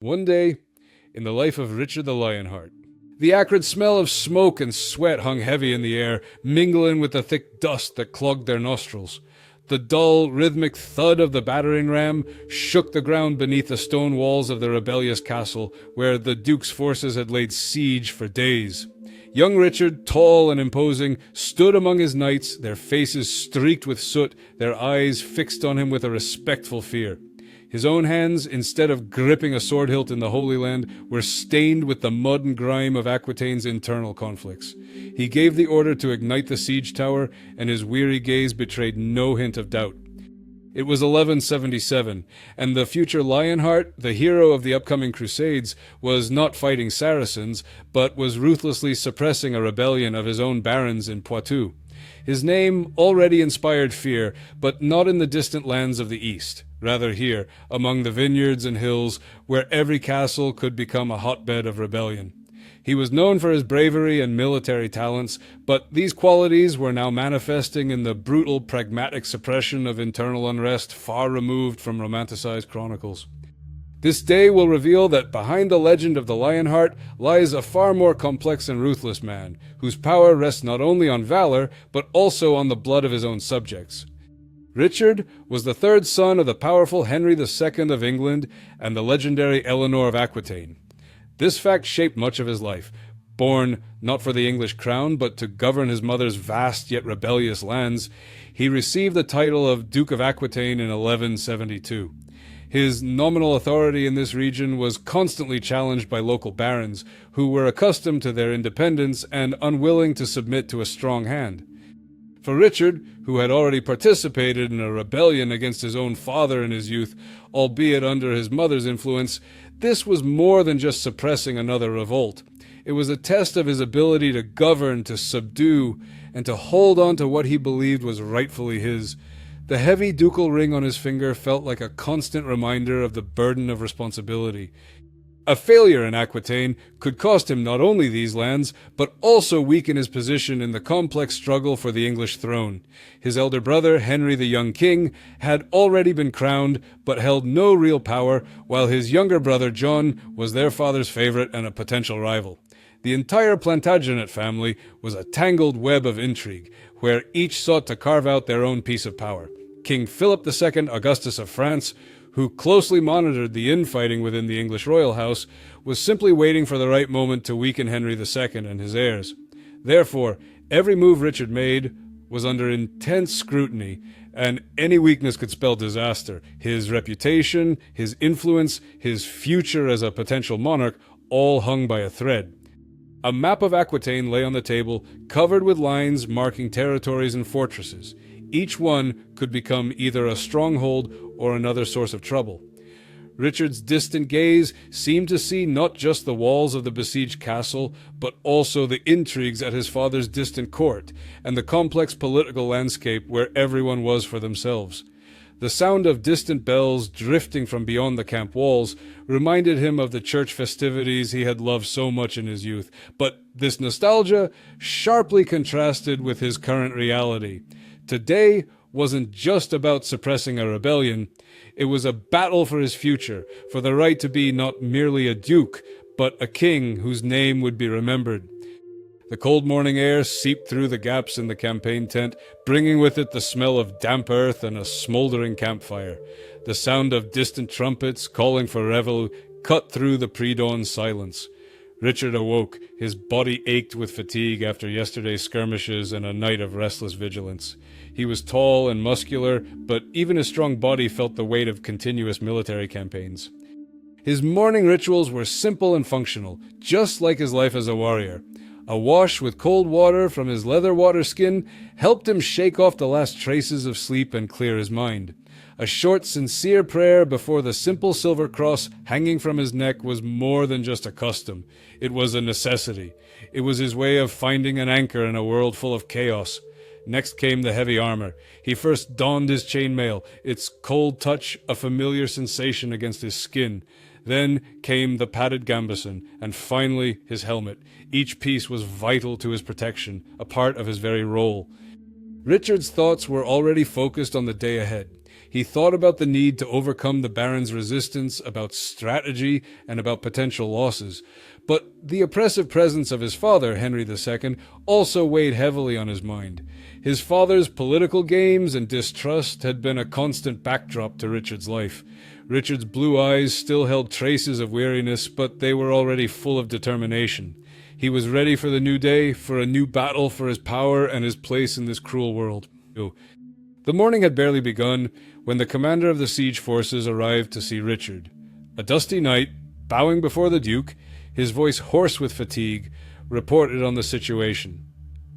One day, in the life of Richard the Lionheart. The acrid smell of smoke and sweat hung heavy in the air, mingling with the thick dust that clogged their nostrils. The dull, rhythmic thud of the battering ram shook the ground beneath the stone walls of the rebellious castle, where the Duke's forces had laid siege for days. Young Richard, tall and imposing, stood among his knights, their faces streaked with soot, their eyes fixed on him with a respectful fear. His own hands, instead of gripping a sword hilt in the Holy Land, were stained with the mud and grime of Aquitaine's internal conflicts. He gave the order to ignite the siege tower, and his weary gaze betrayed no hint of doubt. It was 1177, and the future Lionheart, the hero of the upcoming Crusades, was not fighting Saracens, but was ruthlessly suppressing a rebellion of his own barons in Poitou. His name already inspired fear, but not in the distant lands of the East. Rather here, among the vineyards and hills, where every castle could become a hotbed of rebellion. He was known for his bravery and military talents, but these qualities were now manifesting in the brutal, pragmatic suppression of internal unrest far removed from romanticized chronicles. This day will reveal that behind the legend of the Lionheart lies a far more complex and ruthless man, whose power rests not only on valor, but also on the blood of his own subjects. Richard was the third son of the powerful Henry II of England and the legendary Eleanor of Aquitaine. This fact shaped much of his life. Born not for the English crown, but to govern his mother's vast yet rebellious lands, he received the title of Duke of Aquitaine in 1172. His nominal authority in this region was constantly challenged by local barons, who were accustomed to their independence and unwilling to submit to a strong hand. For Richard, who had already participated in a rebellion against his own father in his youth, albeit under his mother's influence, this was more than just suppressing another revolt. It was a test of his ability to govern, to subdue, and to hold on to what he believed was rightfully his. The heavy ducal ring on his finger felt like a constant reminder of the burden of responsibility. A failure in Aquitaine could cost him not only these lands, but also weaken his position in the complex struggle for the English throne. His elder brother, Henry the young king, had already been crowned, but held no real power, while his younger brother, John, was their father's favorite and a potential rival. The entire Plantagenet family was a tangled web of intrigue, where each sought to carve out their own piece of power. King Philip II, Augustus of France, who closely monitored the infighting within the English royal house, was simply waiting for the right moment to weaken Henry II and his heirs. Therefore, every move Richard made was under intense scrutiny, and any weakness could spell disaster. His reputation, his influence, his future as a potential monarch all hung by a thread. A map of Aquitaine lay on the table, covered with lines marking territories and fortresses. Each one could become either a stronghold or another source of trouble. Richard's distant gaze seemed to see not just the walls of the besieged castle, but also the intrigues at his father's distant court, and the complex political landscape where everyone was for themselves. The sound of distant bells drifting from beyond the camp walls reminded him of the church festivities he had loved so much in his youth, but this nostalgia sharply contrasted with his current reality. Today wasn't just about suppressing a rebellion. It was a battle for his future, for the right to be not merely a duke, but a king whose name would be remembered. The cold morning air seeped through the gaps in the campaign tent, bringing with it the smell of damp earth and a smoldering campfire. The sound of distant trumpets calling for revel cut through the pre-dawn silence. Richard awoke. His body ached with fatigue after yesterday's skirmishes and a night of restless vigilance. He was tall and muscular, but even his strong body felt the weight of continuous military campaigns. His morning rituals were simple and functional, just like his life as a warrior. A wash with cold water from his leather water skin helped him shake off the last traces of sleep and clear his mind. A short, sincere prayer before the simple silver cross hanging from his neck was more than just a custom. It was a necessity. It was his way of finding an anchor in a world full of chaos. Next came the heavy armor. He first donned his chainmail, its cold touch a familiar sensation against his skin. Then came the padded gambeson, and finally his helmet. Each piece was vital to his protection, a part of his very role. Richard's thoughts were already focused on the day ahead. He thought about the need to overcome the Baron's resistance, about strategy, and about potential losses. But the oppressive presence of his father, Henry II, also weighed heavily on his mind. His father's political games and distrust had been a constant backdrop to Richard's life. Richard's blue eyes still held traces of weariness, but they were already full of determination. He was ready for the new day, for a new battle for his power and his place in this cruel world. The morning had barely begun when the commander of the siege forces arrived to see Richard. A dusty knight, bowing before the Duke, his voice hoarse with fatigue, reported on the situation.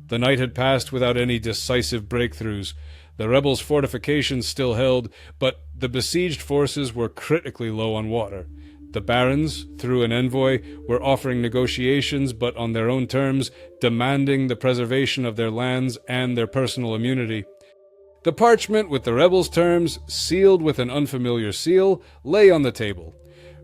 The night had passed without any decisive breakthroughs. The rebels' fortifications still held, but the besieged forces were critically low on water. The barons, through an envoy, were offering negotiations, but on their own terms, demanding the preservation of their lands and their personal immunity. The parchment with the rebels' terms, sealed with an unfamiliar seal, lay on the table.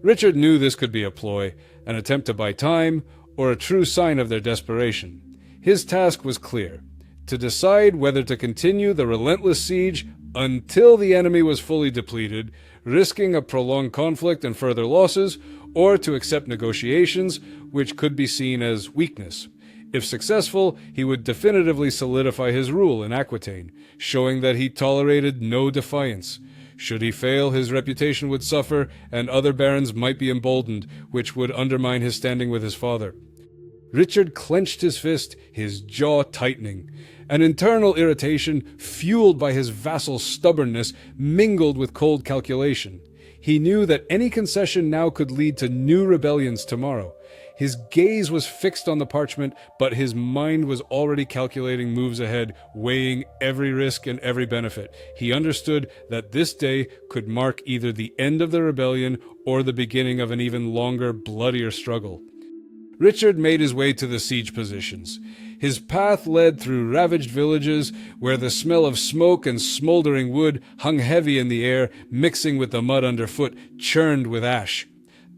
Richard knew this could be a ploy, an attempt to buy time, or a true sign of their desperation. His task was clear: to decide whether to continue the relentless siege until the enemy was fully depleted, risking a prolonged conflict and further losses, or to accept negotiations, which could be seen as weakness. If successful, he would definitively solidify his rule in Aquitaine, showing that he tolerated no defiance. Should he fail, his reputation would suffer, and other barons might be emboldened, which would undermine his standing with his father. Richard clenched his fist, his jaw tightening. An internal irritation, fueled by his vassal's stubbornness, mingled with cold calculation. He knew that any concession now could lead to new rebellions tomorrow. His gaze was fixed on the parchment, but his mind was already calculating moves ahead, weighing every risk and every benefit. He understood that this day could mark either the end of the rebellion or the beginning of an even longer, bloodier struggle. Richard made his way to the siege positions. His path led through ravaged villages where the smell of smoke and smoldering wood hung heavy in the air, mixing with the mud underfoot, churned with ash.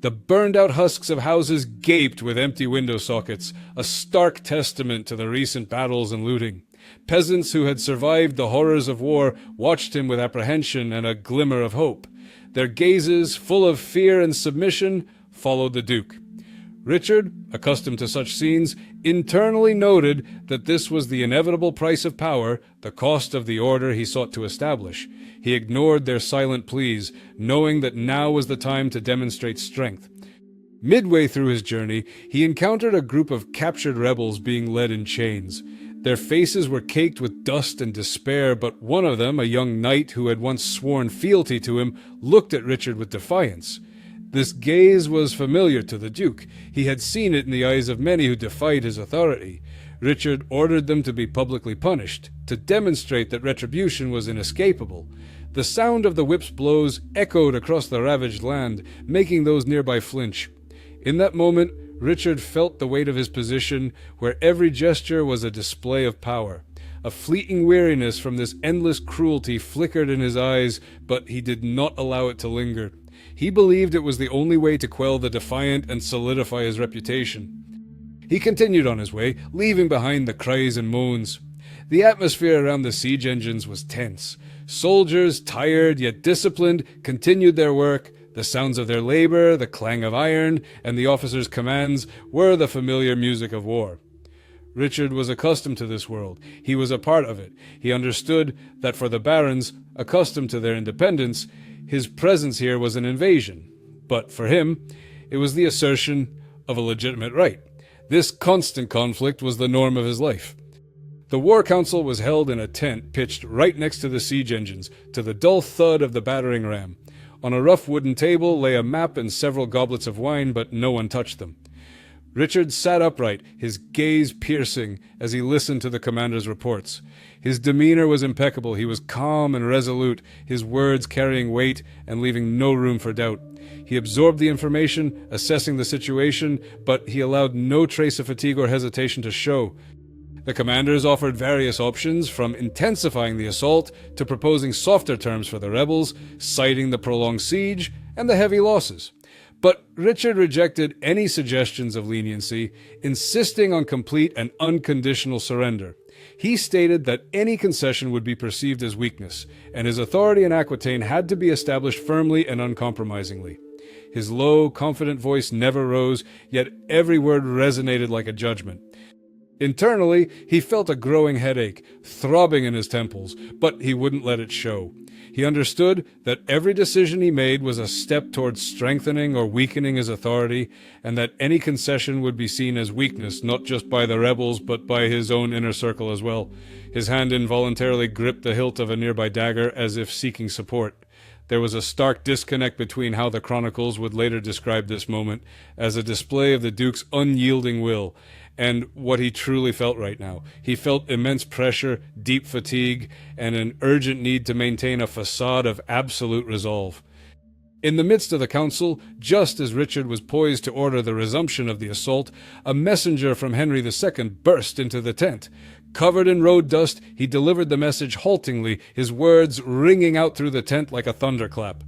The burned-out husks of houses gaped with empty window sockets, a stark testament to the recent battles and looting. Peasants who had survived the horrors of war watched him with apprehension and a glimmer of hope. Their gazes, full of fear and submission, followed the Duke. Richard, accustomed to such scenes, internally noted that this was the inevitable price of power, the cost of the order he sought to establish. He ignored their silent pleas, knowing that now was the time to demonstrate strength. Midway through his journey, he encountered a group of captured rebels being led in chains. Their faces were caked with dust and despair, but one of them, a young knight who had once sworn fealty to him, looked at Richard with defiance. This gaze was familiar to the Duke. He had seen it in the eyes of many who defied his authority. Richard ordered them to be publicly punished, to demonstrate that retribution was inescapable. The sound of the whip's blows echoed across the ravaged land, making those nearby flinch. In that moment, Richard felt the weight of his position, where every gesture was a display of power. A fleeting weariness from this endless cruelty flickered in his eyes, but he did not allow it to linger. He believed it was the only way to quell the defiant and solidify his reputation. He continued on his way, leaving behind the cries and moans. The atmosphere around the siege engines was tense. Soldiers, tired yet disciplined, continued their work. The sounds of their labor, the clang of iron, and the officers' commands were the familiar music of war. Richard was accustomed to this world. He was a part of it. He understood that for the barons, accustomed to their independence, his presence here was an invasion. But for him, it was the assertion of a legitimate right. This constant conflict was the norm of his life. The war council was held in a tent pitched right next to the siege engines, to the dull thud of the battering ram. On a rough wooden table lay a map and several goblets of wine, but no one touched them. Richard sat upright, his gaze piercing, as he listened to the commander's reports. His demeanor was impeccable. He was calm and resolute, his words carrying weight and leaving no room for doubt. He absorbed the information, assessing the situation, but he allowed no trace of fatigue or hesitation to show. The commanders offered various options, from intensifying the assault to proposing softer terms for the rebels, citing the prolonged siege and the heavy losses. But Richard rejected any suggestions of leniency, insisting on complete and unconditional surrender. He stated that any concession would be perceived as weakness, and his authority in Aquitaine had to be established firmly and uncompromisingly. His low, confident voice never rose, yet every word resonated like a judgment. Internally, he felt a growing headache, throbbing in his temples, but he wouldn't let it show. He understood that every decision he made was a step towards strengthening or weakening his authority, and that any concession would be seen as weakness not just by the rebels but by his own inner circle as well. His hand involuntarily gripped the hilt of a nearby dagger as if seeking support. There was a stark disconnect between how the chronicles would later describe this moment as a display of the Duke's unyielding will and what he truly felt right now. He felt immense pressure, deep fatigue, and an urgent need to maintain a facade of absolute resolve. In the midst of the council, just as Richard was poised to order the resumption of the assault, a messenger from Henry II burst into the tent. Covered in road dust, he delivered the message haltingly, his words ringing out through the tent like a thunderclap.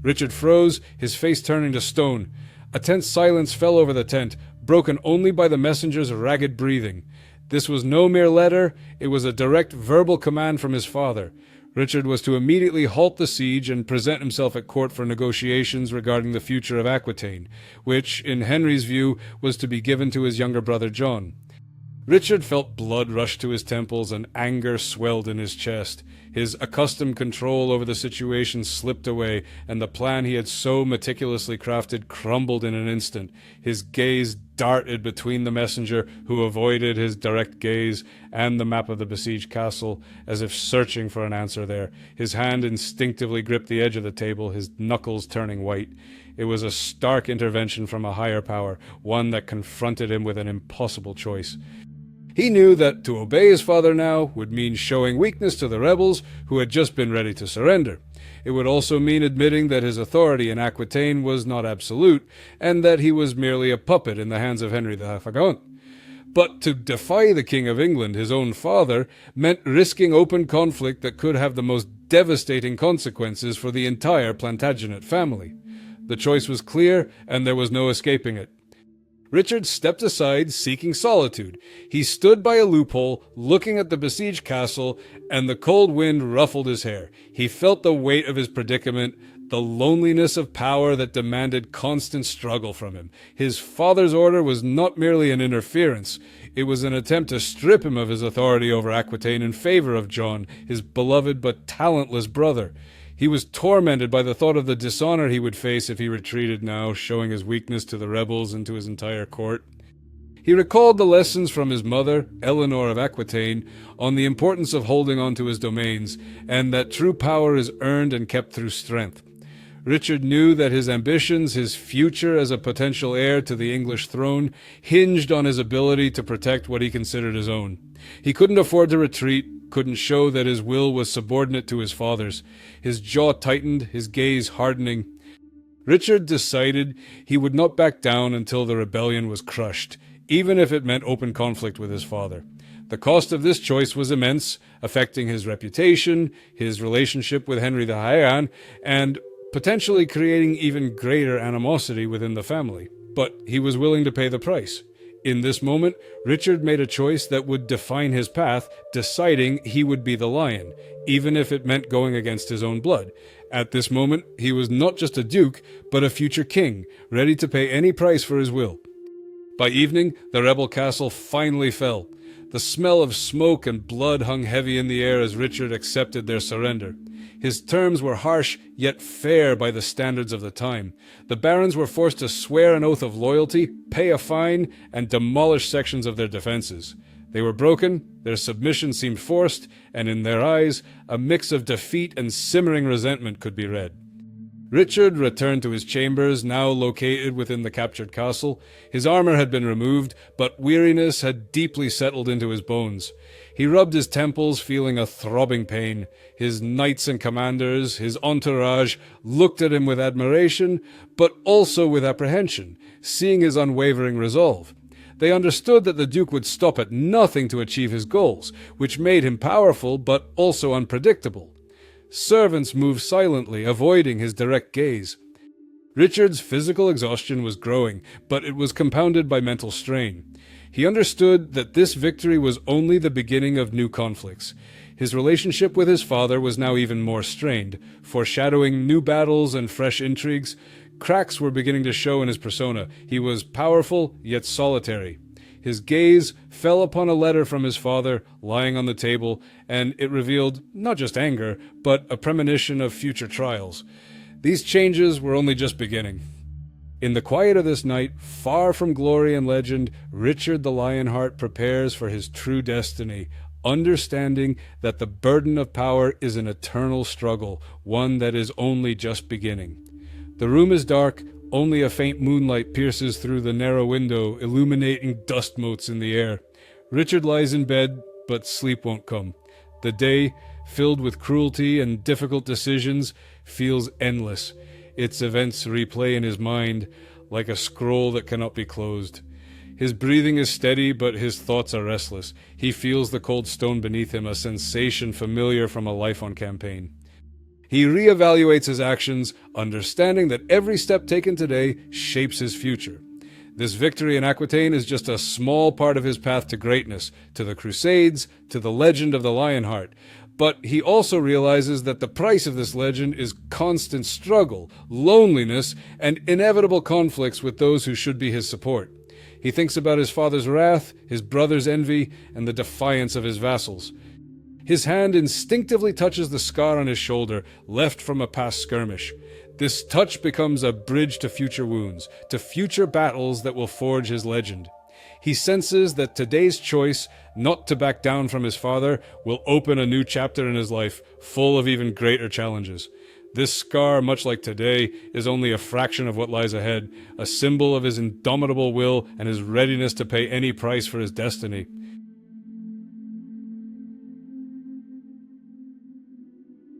Richard froze, his face turning to stone. A tense silence fell over the tent, broken only by the messenger's ragged breathing. This was no mere letter, it was a direct verbal command from his father. Richard was to immediately halt the siege and present himself at court for negotiations regarding the future of Aquitaine, which, in Henry's view, was to be given to his younger brother John. Richard felt blood rush to his temples and anger swelled in his chest. His accustomed control over the situation slipped away, and the plan he had so meticulously crafted crumbled in an instant. His gaze darted between the messenger, who avoided his direct gaze, and the map of the besieged castle, as if searching for an answer there. His hand instinctively gripped the edge of the table, his knuckles turning white. It was a stark intervention from a higher power, one that confronted him with an impossible choice. He knew that to obey his father now would mean showing weakness to the rebels who had just been ready to surrender. It would also mean admitting that his authority in Aquitaine was not absolute, and that he was merely a puppet in the hands of Henry the Hafagant. But to defy the King of England, his own father, meant risking open conflict that could have the most devastating consequences for the entire Plantagenet family. The choice was clear, and there was no escaping it. Richard stepped aside, seeking solitude. He stood by a loophole, looking at the besieged castle, and the cold wind ruffled his hair. He felt the weight of his predicament, the loneliness of power that demanded constant struggle from him. His father's order was not merely an interference. It was an attempt to strip him of his authority over Aquitaine in favor of John, his beloved but talentless brother. He was tormented by the thought of the dishonor he would face if he retreated now, showing his weakness to the rebels and to his entire court. He recalled the lessons from his mother, Eleanor of Aquitaine, on the importance of holding on to his domains, and that true power is earned and kept through strength. Richard knew that his ambitions, his future as a potential heir to the English throne, hinged on his ability to protect what he considered his own. He couldn't afford to retreat, couldn't show that his will was subordinate to his father's. His jaw tightened, his gaze hardening. Richard decided he would not back down until the rebellion was crushed, even if it meant open conflict with his father. The cost of this choice was immense, affecting his reputation, his relationship with Henry the High, and potentially creating even greater animosity within the family. But he was willing to pay the price. In this moment, Richard made a choice that would define his path, deciding he would be the lion, even if it meant going against his own blood. At this moment, he was not just a duke, but a future king, ready to pay any price for his will. By evening, the rebel castle finally fell. The smell of smoke and blood hung heavy in the air as Richard accepted their surrender. His terms were harsh, yet fair by the standards of the time. The barons were forced to swear an oath of loyalty, pay a fine, and demolish sections of their defenses. They were broken, their submission seemed forced, and in their eyes, a mix of defeat and simmering resentment could be read. Richard returned to his chambers, now located within the captured castle. His armor had been removed, but weariness had deeply settled into his bones. He rubbed his temples, feeling a throbbing pain. His knights and commanders, his entourage, looked at him with admiration, but also with apprehension, seeing his unwavering resolve. They understood that the Duke would stop at nothing to achieve his goals, which made him powerful but also unpredictable. Servants moved silently, avoiding his direct gaze. Richard's physical exhaustion was growing, but it was compounded by mental strain. He understood that this victory was only the beginning of new conflicts. His relationship with his father was now even more strained, foreshadowing new battles and fresh intrigues. Cracks were beginning to show in his persona. He was powerful, yet solitary. His gaze fell upon a letter from his father lying on the table, and it revealed not just anger, but a premonition of future trials. These changes were only just beginning. In the quiet of this night, far from glory and legend, Richard the Lionheart prepares for his true destiny, understanding that the burden of power is an eternal struggle, one that is only just beginning. The room is dark, only a faint moonlight pierces through the narrow window, illuminating dust motes in the air. Richard lies in bed, but sleep won't come. The day, filled with cruelty and difficult decisions, feels endless. Its events replay in his mind like a scroll that cannot be closed. His breathing is steady, but his thoughts are restless. He feels the cold stone beneath him, a sensation familiar from a life on campaign. He reevaluates his actions, understanding that every step taken today shapes his future. This victory in Aquitaine is just a small part of his path to greatness, to the Crusades, to the legend of the Lionheart. But he also realizes that the price of this legend is constant struggle, loneliness, and inevitable conflicts with those who should be his support. He thinks about his father's wrath, his brother's envy, and the defiance of his vassals. His hand instinctively touches the scar on his shoulder, left from a past skirmish. This touch becomes a bridge to future wounds, to future battles that will forge his legend. He senses that today's choice, not to back down from his father, will open a new chapter in his life, full of even greater challenges. This scar, much like today, is only a fraction of what lies ahead, a symbol of his indomitable will and his readiness to pay any price for his destiny.